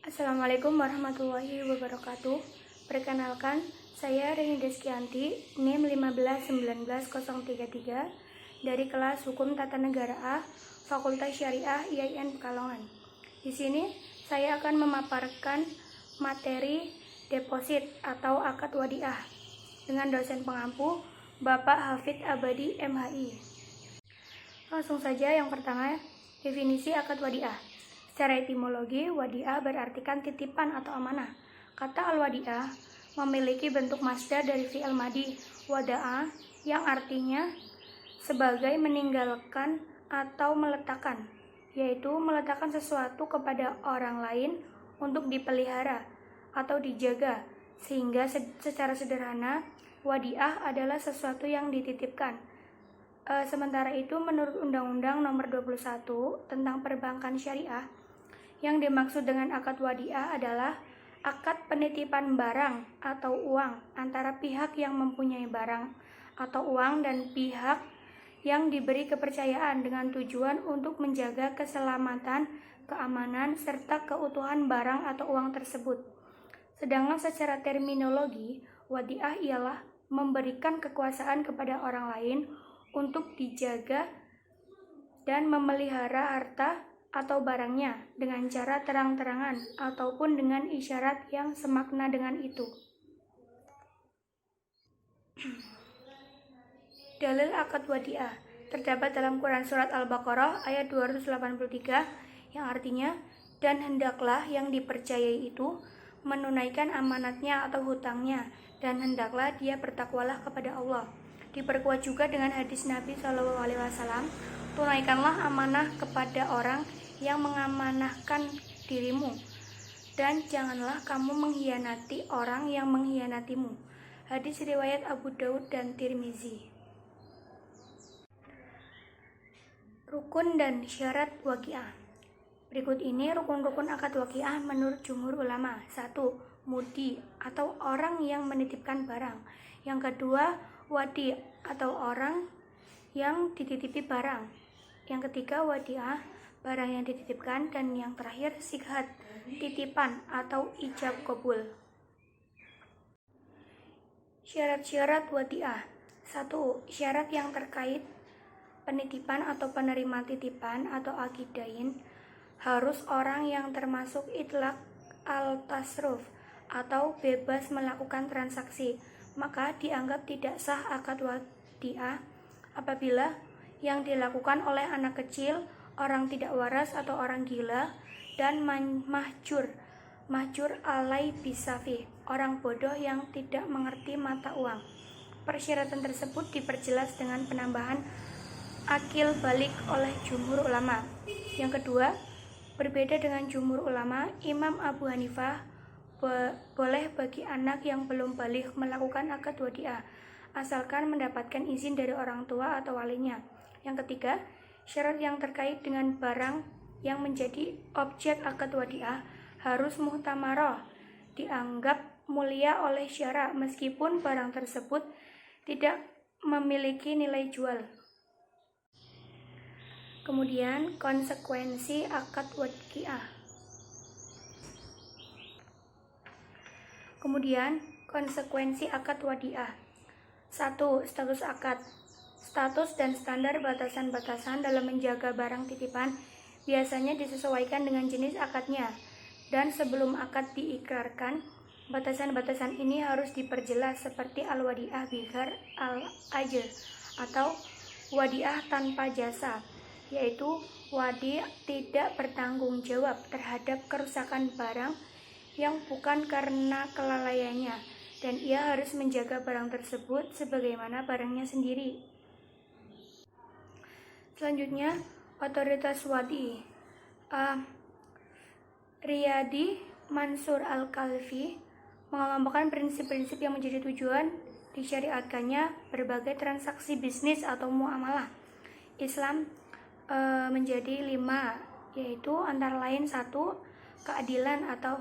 Assalamualaikum warahmatullahi wabarakatuh. Perkenalkan, saya Rini Deskianti, NIM 1519033 dari kelas Hukum Tata Negara A, Fakultas Syariah IAIN Pekalongan. Di sini saya akan memaparkan materi deposit atau akad wadiah dengan dosen pengampu Bapak Hafid Abadi MHI. Langsung saja yang pertama, definisi akad wadiah. Secara etimologi, wadiah berartikan titipan atau amanah. Kata al-wadiah memiliki bentuk masdar dari fi'il madi wada'a yang artinya sebagai meninggalkan atau meletakkan, yaitu meletakkan sesuatu kepada orang lain untuk dipelihara atau dijaga, sehingga secara sederhana wadiah adalah sesuatu yang dititipkan. Sementara itu, menurut Undang-Undang Nomor 21 tentang Perbankan Syariah, yang dimaksud dengan akad wadiah adalah akad penitipan barang atau uang antara pihak yang mempunyai barang atau uang dan pihak yang diberi kepercayaan dengan tujuan untuk menjaga keselamatan, keamanan, serta keutuhan barang atau uang tersebut. Sedangkan secara terminologi, wadiah ialah memberikan kekuasaan kepada orang lain untuk dijaga dan memelihara harta atau barangnya dengan cara terang-terangan ataupun dengan isyarat yang semakna dengan itu. Dalil akad wadiah terdapat dalam Quran Surat Al-Baqarah ayat 283 yang artinya, dan hendaklah yang dipercayai itu menunaikan amanatnya atau hutangnya, dan hendaklah dia bertakwalah kepada Allah. Diperkuat juga dengan hadis Nabi SAW, tunaikanlah amanah kepada orang yang mengamanahkan dirimu, dan janganlah kamu mengkhianati orang yang mengkhianatimu. Hadis riwayat Abu Daud dan Tirmizi. Rukun dan syarat waqiah. Berikut ini rukun-rukun akad waqiah menurut jumhur ulama. 1. Mudi atau orang yang menitipkan barang. Yang kedua, wadi atau orang yang dititipi barang. Yang ketiga, wadiah, barang yang dititipkan. Dan yang terakhir, sighat, titipan atau ijab qabul. Syarat-syarat wadiah. 1. Syarat yang terkait penitipan atau penerima titipan atau akidain harus orang yang termasuk itlaq al-tasruf atau bebas melakukan transaksi, maka dianggap tidak sah akad wadiah apabila yang dilakukan oleh anak kecil, orang tidak waras atau orang gila, dan mahjur alai bisafi, orang bodoh yang tidak mengerti mata uang. Persyaratan tersebut diperjelas dengan penambahan akil balik oleh jumhur ulama. Yang kedua, berbeda dengan jumhur ulama, Imam Abu Hanifah boleh bagi anak yang belum balik melakukan akad wadiah asalkan mendapatkan izin dari orang tua atau walinya. Yang ketiga, syarat yang terkait dengan barang yang menjadi objek akad wadiah harus muhtamarah, dianggap mulia oleh syara meskipun barang tersebut tidak memiliki nilai jual. Kemudian konsekuensi akad wadiah. Konsekuensi akad wadiah. 1. Status akad. Status dan standar batasan-batasan dalam menjaga barang titipan biasanya disesuaikan dengan jenis akadnya, dan sebelum akad diikrarkan, batasan-batasan ini harus diperjelas seperti al-wadiah bighar al-ajr atau wadiah tanpa jasa, yaitu wadi tidak bertanggung jawab terhadap kerusakan barang yang bukan karena kelalaiannya, dan ia harus menjaga barang tersebut sebagaimana barangnya sendiri. Selanjutnya, otoritas wadi. Riyadi Mansur Al-Kalfi mengelompokkan prinsip-prinsip yang menjadi tujuan disyariatkannya berbagai transaksi bisnis atau muamalah Islam menjadi 5, yaitu antara lain 1. Keadilan atau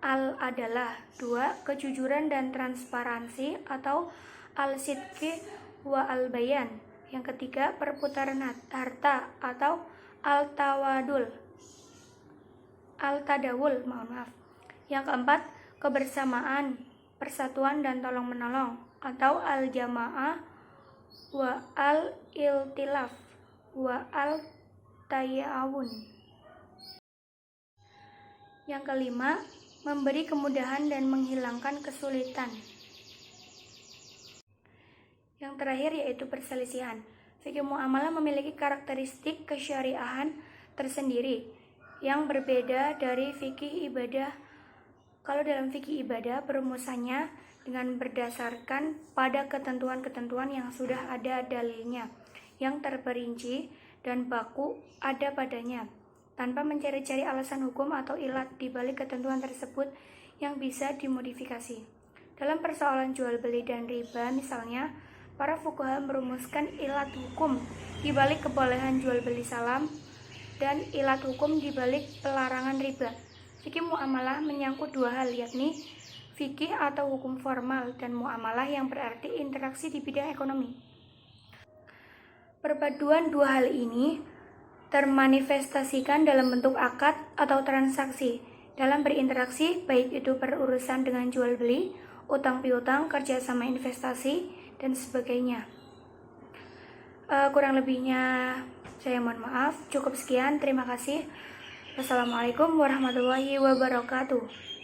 al-adalah. 2. Kejujuran dan transparansi atau al-sidqi wa al-bayan. Yang ketiga, perputaran harta atau al-tawadul. al-tadawul, Yang keempat, kebersamaan, persatuan dan tolong-menolong, atau al-jamaah wa al-iltilaf wa al-tayawun. Yang kelima, memberi kemudahan dan menghilangkan kesulitan. Yang terakhir yaitu perselisihan. Fikih muamalah memiliki karakteristik kesyariahan tersendiri yang berbeda dari fikih ibadah. Kalau dalam fikih ibadah, perumusannya dengan berdasarkan pada ketentuan-ketentuan yang sudah ada dalilnya, yang terperinci dan baku ada padanya, tanpa mencari-cari alasan hukum atau ilat di balik ketentuan tersebut yang bisa dimodifikasi. Dalam persoalan jual beli dan riba misalnya, para fuqaha merumuskan ilat hukum di balik kebolehan jual beli salam dan ilat hukum di balik pelarangan riba. Fikih muamalah menyangkut dua hal, yakni fikih atau hukum formal dan muamalah yang berarti interaksi di bidang ekonomi. Perpaduan dua hal ini termanifestasikan dalam bentuk akad atau transaksi dalam berinteraksi, baik itu berurusan dengan jual beli, utang piutang, kerjasama investasi, dan sebagainya. Kurang lebihnya saya mohon maaf. Cukup sekian, terima kasih. Wassalamualaikum warahmatullahi wabarakatuh.